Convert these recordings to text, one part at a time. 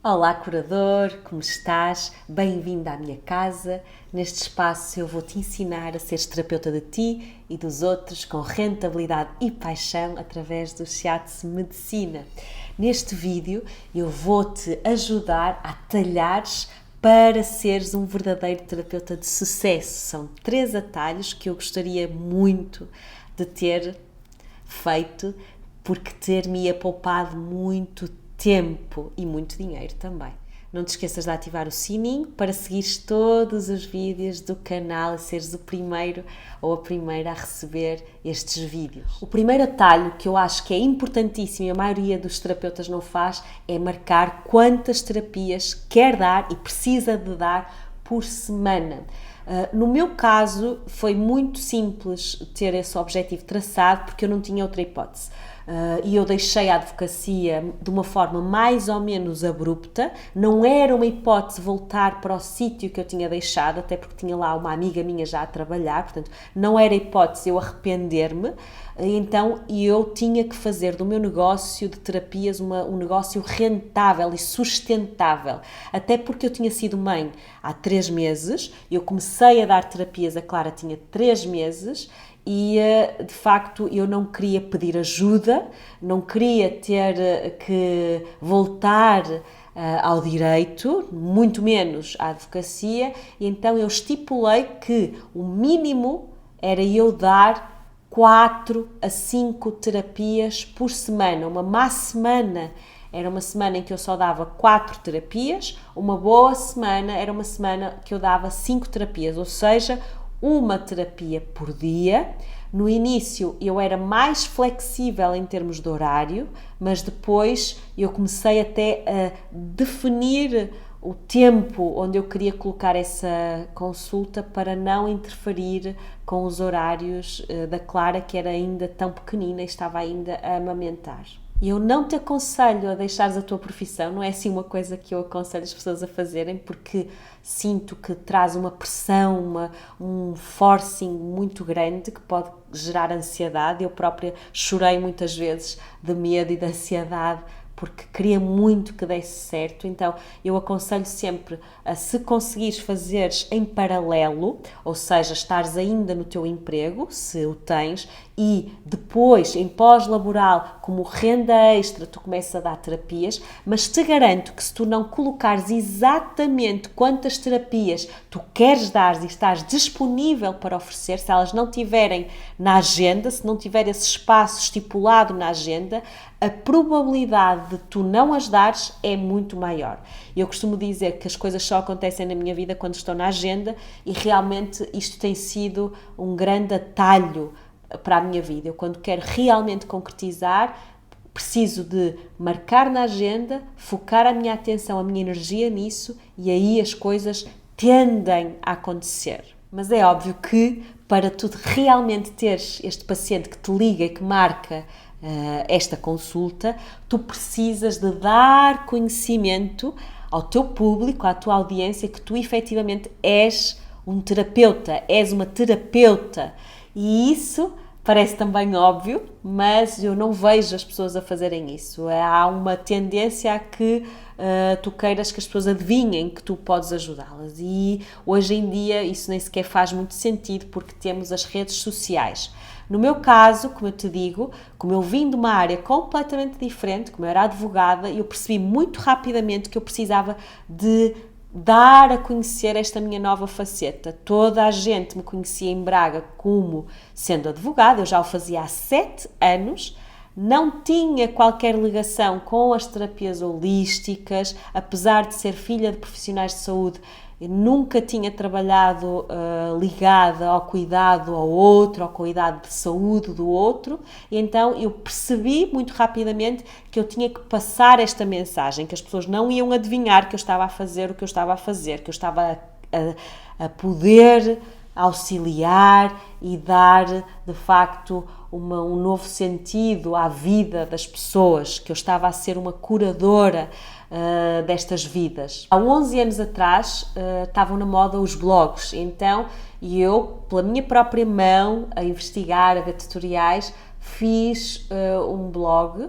Olá, curador, como estás? Bem-vindo à minha casa. Neste espaço eu vou-te ensinar a seres terapeuta de ti e dos outros com rentabilidade e paixão através do Shiatsu Medicina. Neste vídeo eu vou-te ajudar a talhares para seres um verdadeiro terapeuta de sucesso. São 3 atalhos que eu gostaria muito de ter feito, porque ter-me-ia poupado muito tempo e muito dinheiro também. Não te esqueças de ativar o sininho para seguires todos os vídeos do canal e seres o primeiro ou a primeira a receber estes vídeos. O primeiro atalho que eu acho que é importantíssimo e a maioria dos terapeutas não faz é marcar quantas terapias quer dar e precisa de dar por semana. No meu caso, foi muito simples ter esse objetivo traçado porque eu não tinha outra hipótese. E eu deixei a advocacia de uma forma mais ou menos abrupta. Não era uma hipótese voltar para o sítio que eu tinha deixado, até porque tinha lá uma amiga minha já a trabalhar, portanto, não era hipótese eu arrepender-me. Então, eu tinha que fazer do meu negócio de terapias um negócio rentável e sustentável. Até porque eu tinha sido mãe há 3 meses, eu comecei a dar terapias, a Clara tinha 3 meses, e de facto eu não queria pedir ajuda, não queria ter que voltar ao direito, muito menos à advocacia, e então eu estipulei que o mínimo era eu dar 4 a 5 terapias por semana. Uma má semana era uma semana em que eu só dava 4 terapias, uma boa semana era uma semana que eu dava 5 terapias, ou seja, uma terapia por dia. No início eu era mais flexível em termos de horário, mas depois eu comecei até a definir o tempo onde eu queria colocar essa consulta para não interferir com os horários da Clara, que era ainda tão pequenina e estava ainda a amamentar. E eu não te aconselho a deixares a tua profissão, não é assim uma coisa que eu aconselho as pessoas a fazerem, porque sinto que traz uma pressão, um forcing muito grande que pode gerar ansiedade. Eu própria chorei muitas vezes de medo e de ansiedade porque queria muito que desse certo. Então eu aconselho sempre a, se conseguires fazeres em paralelo, ou seja, estares ainda no teu emprego, se o tens, e depois, em pós-laboral, como renda extra, tu começas a dar terapias, mas te garanto que se tu não colocares exatamente quantas terapias tu queres dar e estás disponível para oferecer, se elas não tiverem na agenda, se não tiver esse espaço estipulado na agenda, a probabilidade de tu não as dares é muito maior. Eu costumo dizer que as coisas só acontecem na minha vida quando estão na agenda, e realmente isto tem sido um grande atalho para a minha vida. Eu, quando quero realmente concretizar, preciso de marcar na agenda, focar a minha atenção, a minha energia nisso, e aí as coisas tendem a acontecer. Mas é óbvio que para tu realmente teres este paciente que te liga e que marca esta consulta, tu precisas de dar conhecimento ao teu público, à tua audiência, que tu efetivamente és um terapeuta, és uma terapeuta. E isso parece também óbvio, mas eu não vejo as pessoas a fazerem isso. Há uma tendência a que tu queiras que as pessoas adivinhem que tu podes ajudá-las, e hoje em dia isso nem sequer faz muito sentido, porque temos as redes sociais. No meu caso, como eu te digo, como eu vim de uma área completamente diferente, como eu era advogada, eu percebi muito rapidamente que eu precisava de dar a conhecer esta minha nova faceta. Toda a gente me conhecia em Braga como sendo advogada, eu já o fazia há 7 anos, não tinha qualquer ligação com as terapias holísticas, apesar de ser filha de profissionais de saúde. Eu nunca tinha trabalhado ligada ao cuidado ao outro, ao cuidado de saúde do outro, e então eu percebi muito rapidamente que eu tinha que passar esta mensagem, que as pessoas não iam adivinhar que eu estava a fazer o que eu estava a fazer, que eu estava a poder auxiliar e dar, de facto, um novo sentido à vida das pessoas, que eu estava a ser uma curadora destas vidas. Há 11 anos atrás estavam na moda os blogs, então eu, pela minha própria mão, a investigar, a ver tutoriais, fiz um blog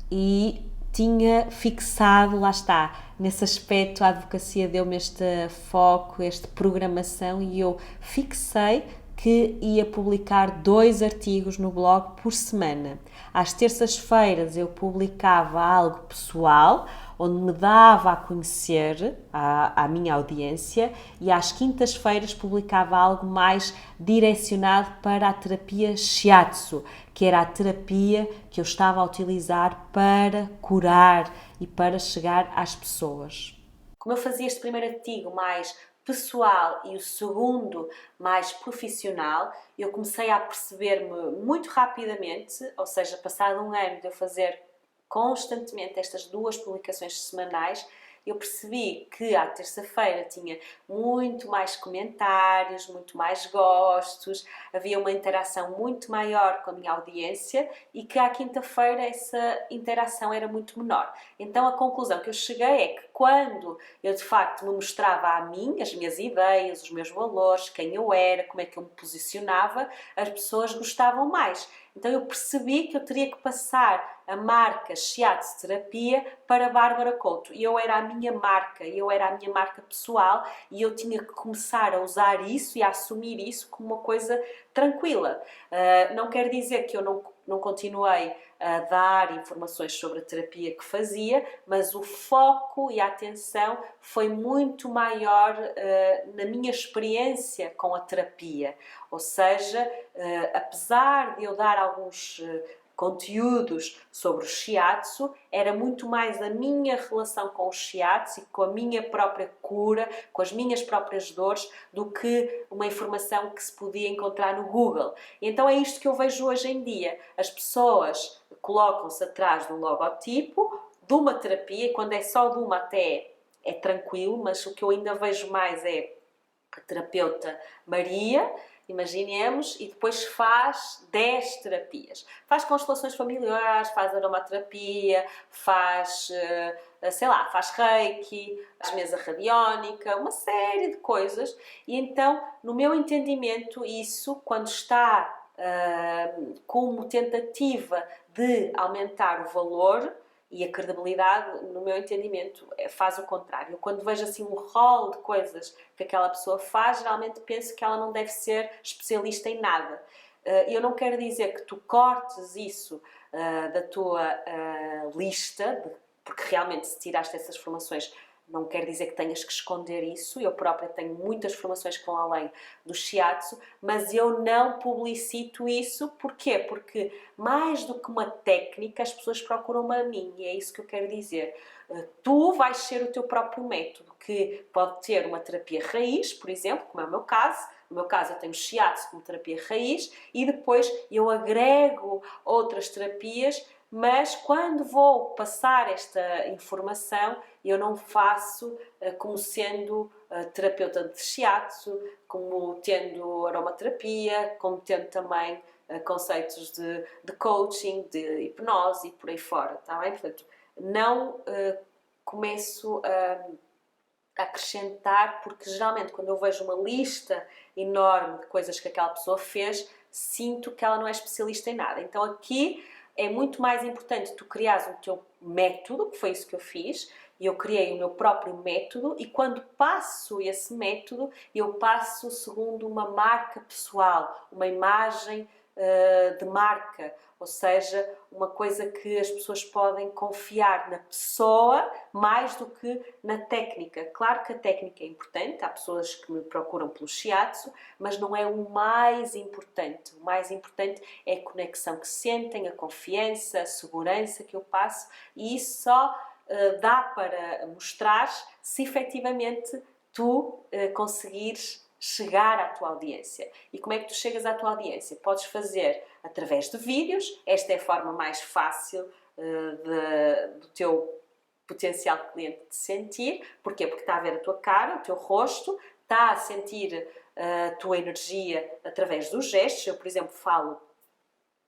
e tinha fixado, lá está, nesse aspecto a advocacia deu-me este foco, esta programação e eu fixei que ia publicar 2 artigos no blog por semana. Às terças-feiras eu publicava algo pessoal, onde me dava a conhecer à minha audiência, e às quintas-feiras publicava algo mais direcionado para a terapia Shiatsu, que era a terapia que eu estava a utilizar para curar e para chegar às pessoas. Como eu fazia este primeiro artigo mais pessoal e o segundo mais profissional, eu comecei a perceber-me muito rapidamente, ou seja, passado um ano de eu fazer constantemente estas 2 publicações semanais, eu percebi que à terça-feira tinha muito mais comentários, muito mais gostos, havia uma interação muito maior com a minha audiência e que à quinta-feira essa interação era muito menor. Então a conclusão que eu cheguei é que quando eu de facto me mostrava a mim, as minhas ideias, os meus valores, quem eu era, como é que eu me posicionava, as pessoas gostavam mais. Então eu percebi que eu teria que passar a marca Shiatsu Terapia para Bárbara Couto. E eu era a minha marca pessoal e eu tinha que começar a usar isso e a assumir isso como uma coisa tranquila. Não quer dizer que eu não continuei a dar informações sobre a terapia que fazia, mas o foco e a atenção foi muito maior na minha experiência com a terapia. Ou seja, apesar de eu dar alguns conteúdos sobre o Shiatsu, era muito mais a minha relação com o Shiatsu e com a minha própria cura, com as minhas próprias dores, do que uma informação que se podia encontrar no Google. E então é isto que eu vejo hoje em dia. As pessoas colocam-se atrás de um logotipo, de uma terapia, e quando é só de uma até é tranquilo, mas o que eu ainda vejo mais é a terapeuta Maria, imaginemos, e depois faz 10 terapias. Faz constelações familiares, faz aromaterapia, faz, faz reiki, faz mesa radiónica, uma série de coisas. E então, no meu entendimento, isso, quando está como tentativa de aumentar o valor e a credibilidade, no meu entendimento, faz o contrário. Eu, quando vejo assim um rol de coisas que aquela pessoa faz, geralmente penso que ela não deve ser especialista em nada. Eu não quero dizer que tu cortes isso da tua lista, porque realmente se tiraste essas formações, não quer dizer que tenhas que esconder isso. Eu própria tenho muitas formações que vão além do Shiatsu, mas eu não publicito isso. Porquê? Porque mais do que uma técnica, as pessoas procuram-me a mim, e é isso que eu quero dizer. Tu vais ser o teu próprio método, que pode ter uma terapia raiz, por exemplo, como é o meu caso. No meu caso, eu tenho Shiatsu como terapia raiz e depois eu agrego outras terapias, mas quando vou passar esta informação, eu não faço como sendo terapeuta de Shiatsu, como tendo aromaterapia, como tendo também conceitos de coaching, de hipnose e por aí fora, está bem? Portanto, não começo a acrescentar, porque geralmente quando eu vejo uma lista enorme de coisas que aquela pessoa fez, sinto que ela não é especialista em nada. Então aqui é muito mais importante tu criares o teu método, que foi isso que eu fiz, e eu criei o meu próprio método, e quando passo esse método, eu passo segundo uma marca pessoal, uma imagem de marca, ou seja, uma coisa que as pessoas podem confiar na pessoa mais do que na técnica. Claro que a técnica é importante, há pessoas que me procuram pelo Shiatsu, mas não é o mais importante. O mais importante é a conexão que sentem, a confiança, a segurança que eu passo, e isso só dá para mostrar se efetivamente tu conseguires chegar à tua audiência. E como é que tu chegas à tua audiência? Podes fazer através de vídeos. Esta é a forma mais fácil do teu potencial cliente te sentir. Porquê? Porque está a ver a tua cara, o teu rosto, está a sentir a tua energia através dos gestos. Eu, por exemplo, falo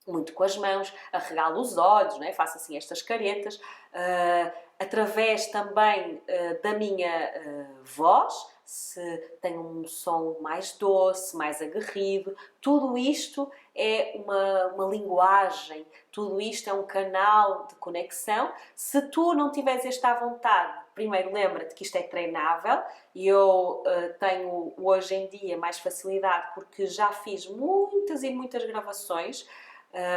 muito com as mãos, arregalo os olhos, não é? Faço assim estas caretas, através também da minha voz, se tem um som mais doce, mais aguerrido. Tudo isto é uma linguagem, tudo isto é um canal de conexão. Se tu não tiveres esta à vontade, primeiro lembra-te que isto é treinável e eu tenho hoje em dia mais facilidade porque já fiz muitas e muitas gravações,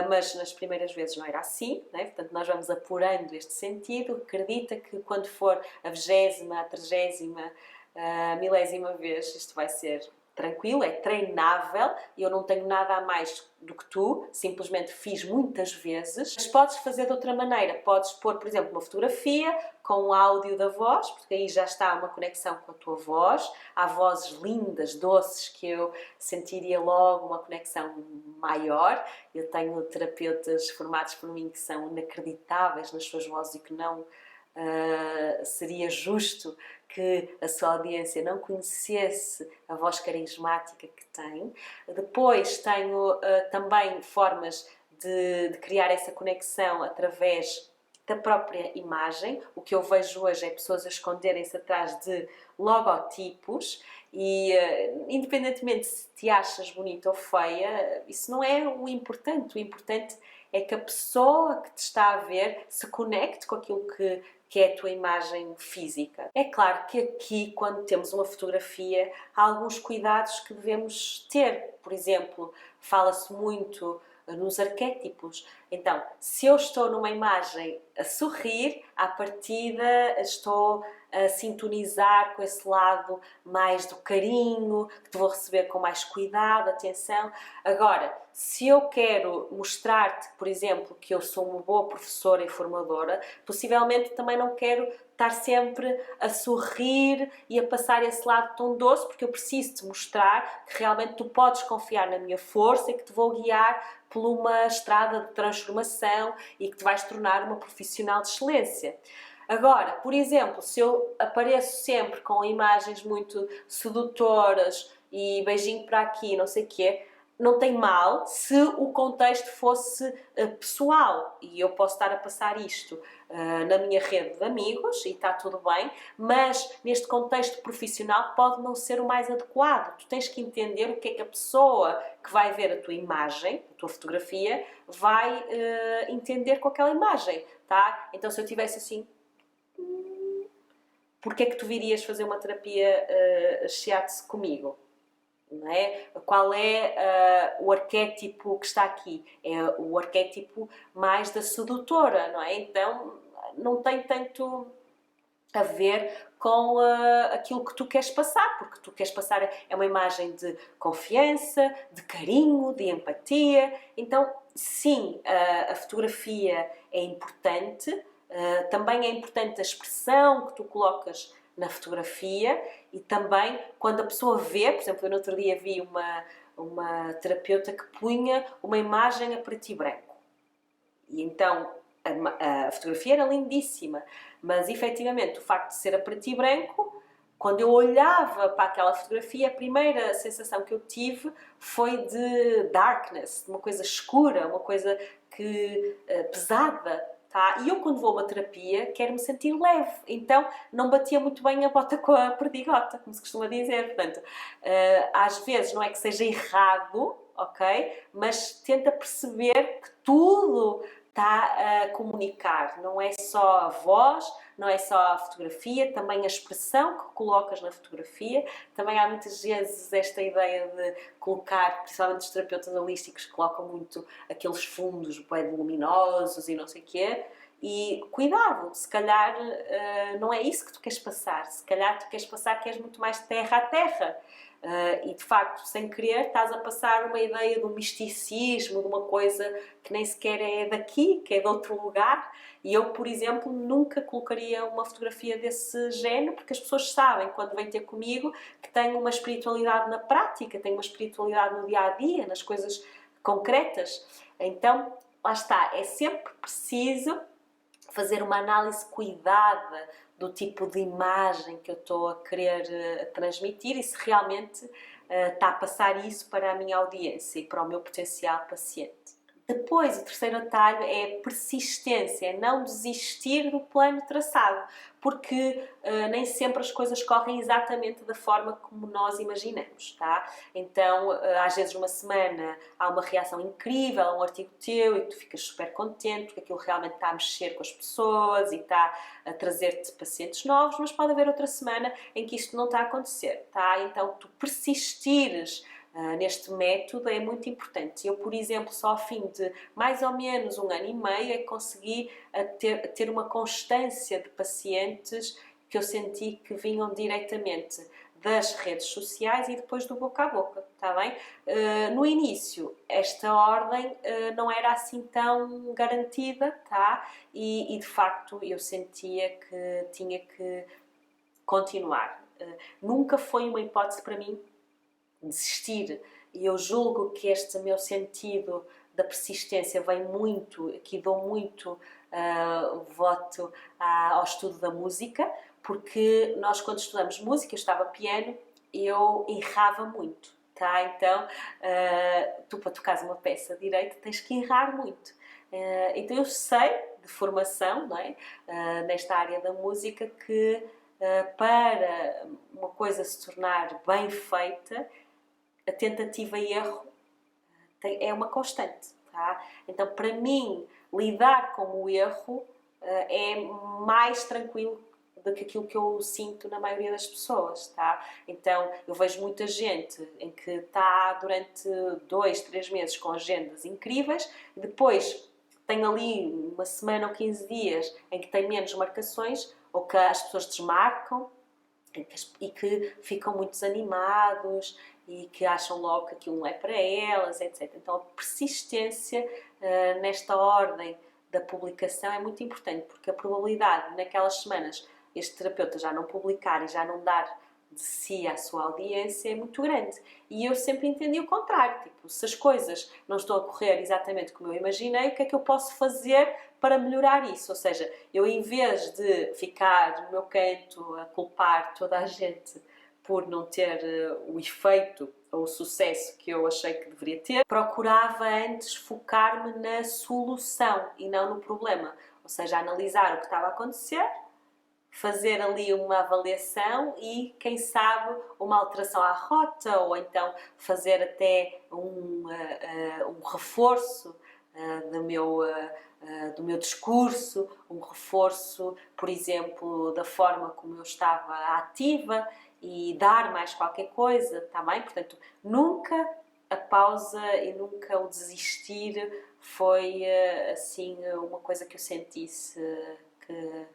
mas nas primeiras vezes não era assim, né? Portanto nós vamos apurando este sentido. Acredita que quando for a 20ª, a 30ª, a 1000ª vez isto vai ser tranquilo, é treinável e eu não tenho nada a mais do que tu, simplesmente fiz muitas vezes. Mas podes fazer de outra maneira, podes pôr, por exemplo, uma fotografia com o áudio da voz, porque aí já está uma conexão com a tua voz. Há vozes lindas, doces, que eu sentiria logo uma conexão maior. Eu tenho terapeutas formados por mim que são inacreditáveis nas suas vozes e que não seria justo que a sua audiência não conhecesse a voz carismática que tem. Depois tenho também formas de criar essa conexão através da própria imagem. O que eu vejo hoje é pessoas a esconderem-se atrás de logotipos e independentemente se te achas bonita ou feia, isso não é o importante. O importante é que a pessoa que te está a ver se conecte com aquilo que é a tua imagem física. É claro que aqui, quando temos uma fotografia, há alguns cuidados que devemos ter. Por exemplo, fala-se muito nos arquétipos. Então, se eu estou numa imagem a sorrir, à partida estou a sintonizar com esse lado mais do carinho, que te vou receber com mais cuidado, atenção. Agora, se eu quero mostrar-te, por exemplo, que eu sou uma boa professora e formadora, possivelmente também não quero estar sempre a sorrir e a passar esse lado tão doce, porque eu preciso te mostrar que realmente tu podes confiar na minha força e que te vou guiar por uma estrada de transformação e que te vais tornar uma profissional de excelência. Agora, por exemplo, se eu apareço sempre com imagens muito sedutoras e beijinho para aqui, não sei o quê, não tem mal se o contexto fosse pessoal e eu posso estar a passar isto na minha rede de amigos e está tudo bem, mas neste contexto profissional pode não ser o mais adequado. Tu tens que entender o que é que a pessoa que vai ver a tua imagem, a tua fotografia, vai entender com aquela imagem, tá? Então se eu tivesse assim, porque é que tu virias fazer uma terapia shiatsu comigo? Não é? Qual é o arquétipo que está aqui? É o arquétipo mais da sedutora, não é? Então não tem tanto a ver com aquilo que tu queres passar, porque tu queres passar é uma imagem de confiança, de carinho, de empatia. Então sim, a fotografia é importante, também é importante a expressão que tu colocas na fotografia e também quando a pessoa vê, por exemplo, eu no outro dia vi uma terapeuta que punha uma imagem a preto e branco. E então a fotografia era lindíssima, mas efetivamente o facto de ser a preto e branco, quando eu olhava para aquela fotografia, a primeira sensação que eu tive foi de darkness, de uma coisa escura, uma coisa pesada. Tá? E eu, quando vou a uma terapia, quero me sentir leve. Então, não batia muito bem a bota com a perdigota, como se costuma dizer. Portanto, às vezes não é que seja errado, ok? Mas tenta perceber que tudo está a comunicar. Não é só a voz, não é só a fotografia, também a expressão que colocas na fotografia. Também há muitas vezes esta ideia de colocar, principalmente os terapeutas holísticos, que colocam muito aqueles fundos bem luminosos e não sei o quê. E cuidado, se calhar não é isso que tu queres passar. Se calhar tu queres passar que és muito mais terra a terra. E de facto, sem querer, estás a passar uma ideia de um misticismo, de uma coisa que nem sequer é daqui, que é de outro lugar. E eu, por exemplo, nunca colocaria uma fotografia desse género, porque as pessoas sabem, quando vêm ter comigo, que tenho uma espiritualidade na prática, tenho uma espiritualidade no dia-a-dia, nas coisas concretas. Então, lá está, é sempre preciso fazer uma análise cuidada do tipo de imagem que eu estou a querer transmitir e se realmente está a passar isso para a minha audiência e para o meu potencial paciente. Depois, o terceiro atalho é persistência, é não desistir do plano traçado, porque nem sempre as coisas correm exatamente da forma como nós imaginamos, tá? Então, às vezes numa semana há uma reação incrível a um artigo teu e tu ficas super contente porque aquilo realmente está a mexer com as pessoas e está a trazer-te pacientes novos, mas pode haver outra semana em que isto não está a acontecer, tá? Então, tu persistires neste método é muito importante. Eu, por exemplo, só ao fim de mais ou menos 1 ano e meio é que consegui ter uma constância de pacientes que eu senti que vinham diretamente das redes sociais e depois do boca a boca, está bem? No início, esta ordem não era assim tão garantida, tá? E de facto eu sentia que tinha que continuar. Nunca foi uma hipótese para mim desistir, e eu julgo que este meu sentido da persistência vem muito, aqui dou muito voto ao estudo da música, porque nós quando estudamos música, eu estava piano, eu errava muito, tá? Então, tu para tocares uma peça direita tens que errar muito. Então eu sei de formação, não é? Nesta área da música, que para uma coisa se tornar bem feita, a tentativa e erro é uma constante, tá? Então, para mim, lidar com o erro é mais tranquilo do que aquilo que eu sinto na maioria das pessoas, tá? Então, eu vejo muita gente em que está durante 2, 3 meses com agendas incríveis, depois tem ali uma semana ou 15 dias em que tem menos marcações, ou que as pessoas desmarcam, e que ficam muito desanimados e que acham logo que aquilo não é para elas, etc. Então a persistência nesta ordem da publicação é muito importante, porque a probabilidade naquelas semanas este terapeuta já não publicar e já não dar de si à sua audiência é muito grande. E eu sempre entendi o contrário, tipo, se as coisas não estão a correr exatamente como eu imaginei, o que é que eu posso fazer para melhorar isso? Ou seja, eu em vez de ficar no meu canto a culpar toda a gente por não ter o efeito ou o sucesso que eu achei que deveria ter, procurava antes focar-me na solução e não no problema. Ou seja, analisar o que estava a acontecer, fazer ali uma avaliação e, quem sabe, uma alteração à rota, ou então fazer até um reforço do meu discurso, um reforço, por exemplo, da forma como eu estava ativa, e dar mais qualquer coisa, está bem? Portanto, nunca a pausa e nunca o desistir foi assim uma coisa que eu sentisse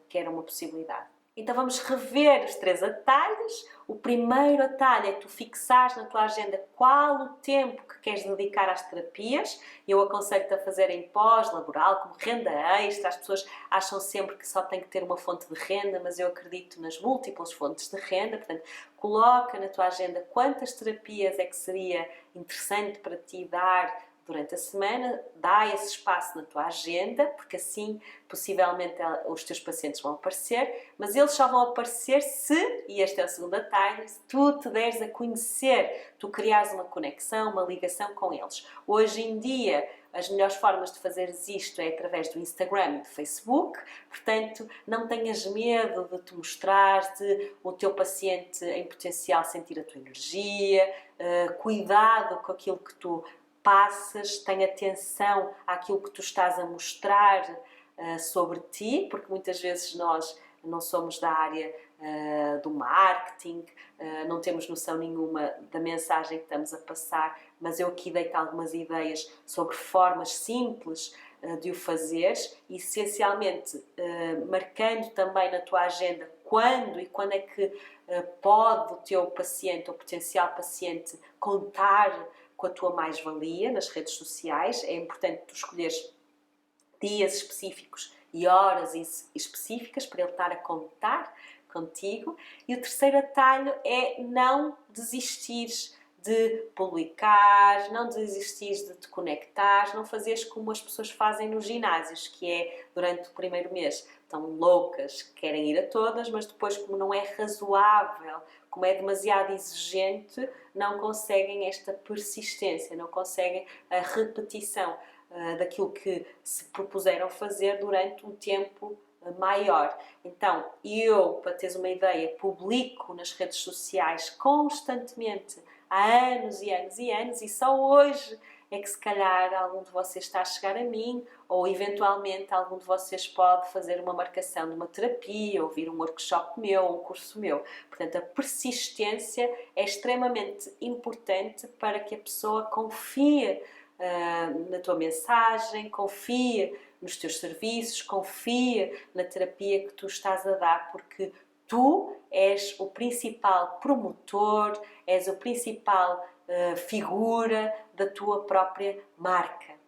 que era uma possibilidade. Então vamos rever os 3 atalhos. O primeiro atalho é tu fixares na tua agenda qual o tempo que queres dedicar às terapias. Eu aconselho-te a fazer em pós-laboral, como renda extra. As pessoas acham sempre que só tem que ter uma fonte de renda, mas eu acredito nas múltiplas fontes de renda. Portanto, coloca na tua agenda quantas terapias é que seria interessante para ti dar durante a semana, dá esse espaço na tua agenda, porque assim possivelmente os teus pacientes vão aparecer, mas eles só vão aparecer se, e este é o segundo atalho, se tu te deres a conhecer, tu criares uma conexão, uma ligação com eles. Hoje em dia, as melhores formas de fazeres isto é através do Instagram e do Facebook, portanto, não tenhas medo de te mostrar, de o teu paciente em potencial sentir a tua energia, cuidado com aquilo que tu passas, tenha atenção àquilo que tu estás a mostrar sobre ti, porque muitas vezes nós não somos da área do marketing, não temos noção nenhuma da mensagem que estamos a passar, mas eu aqui dei-te algumas ideias sobre formas simples de o fazeres, e essencialmente marcando também na tua agenda quando é que pode o teu paciente ou potencial paciente contar com a tua mais-valia nas redes sociais. É importante tu escolheres dias específicos e horas específicas para ele estar a contar contigo. E o terceiro atalho é não desistires de publicar, não desistires de te conectar, não fazeres como as pessoas fazem nos ginásios, que é durante o primeiro mês estão loucas, querem ir a todas, mas depois, como não é razoável, como é demasiado exigente, não conseguem esta persistência, não conseguem a repetição. daquilo que se propuseram fazer durante um tempo maior. Então, eu, para teres uma ideia, publico nas redes sociais constantemente há anos e anos e anos, e só hoje é que se calhar algum de vocês está a chegar a mim, ou eventualmente algum de vocês pode fazer uma marcação de uma terapia, ou vir um workshop meu, um curso meu. Portanto, a persistência é extremamente importante para que a pessoa confie na tua mensagem, confie nos teus serviços, confie na terapia que tu estás a dar, porque tu és o principal promotor, és o principal figura da tua própria marca.